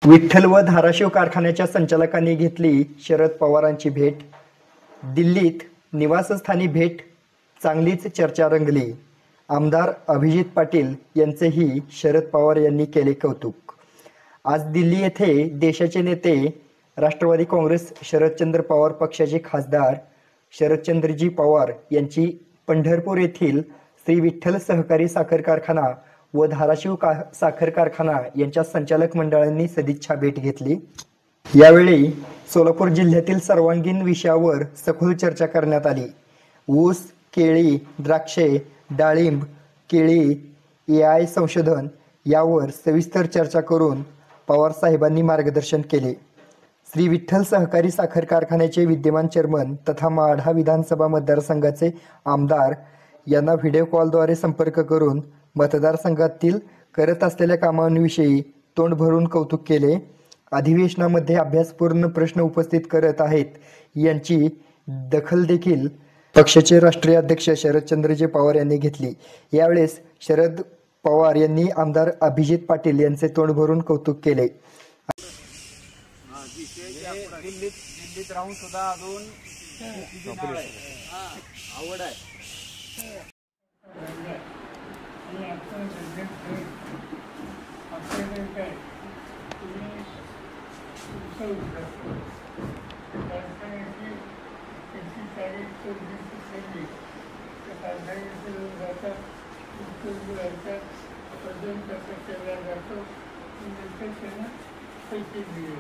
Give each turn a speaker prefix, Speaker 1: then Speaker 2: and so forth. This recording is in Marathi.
Speaker 1: विठ्ठल व धाराशिव कारखान्याच्या संचालकांनी घेतली शरद पवारांची भेट. दिल्लीत निवासस्थानी भेट, चांगलीच चर्चा रंगली. आमदार अभिजित पाटील यांचेही शरद पवार यांनी केले कौतुक. आज दिल्ली येथे देशाचे नेते, राष्ट्रवादी काँग्रेस शरदचंद्र पवार पक्षाचे खासदार शरदचंद्रजी पवार यांची पंढरपूर येथील श्री विठ्ठल सहकारी साखर कारखाना व धाराशिव साखर कारखाना यांच्या संचालक मंडळांनी सदिच्छा भेट घेतली. यावेळी सोलापूर जिल्ह्यातील सर्वांगीण विषयावर सखोल चर्चा करण्यात आली. ऊस, केळी, द्राक्षे, डाळिंब, केळी, AI संशोधन यावर सविस्तर चर्चा करून पवार साहेबांनी मार्गदर्शन केले. श्री विठ्ठल सहकारी साखर कारखान्याचे विद्यमान चेअरमन तथा माढा विधानसभा मतदारसंघाचे आमदार यांना व्हिडिओ कॉलद्वारे संपर्क करून मतदारसंघातील करत असलेल्या कामांविषयी तोंड भरून कौतुक केले. अधिवेशनामध्ये अभ्यासपूर्ण प्रश्न उपस्थित करत आहेत यांची दखल देखील पक्षाचे राष्ट्रीय अध्यक्ष शरदचंद्रजी पवार यांनी घेतली. यावेळेस शरद पवार यांनी आमदार अभिजित पाटील यांचे तोंड भरून कौतुक केले.
Speaker 2: दिल्लीत राहून सुद्धा अजून आवड आहे.
Speaker 3: पैसे दिले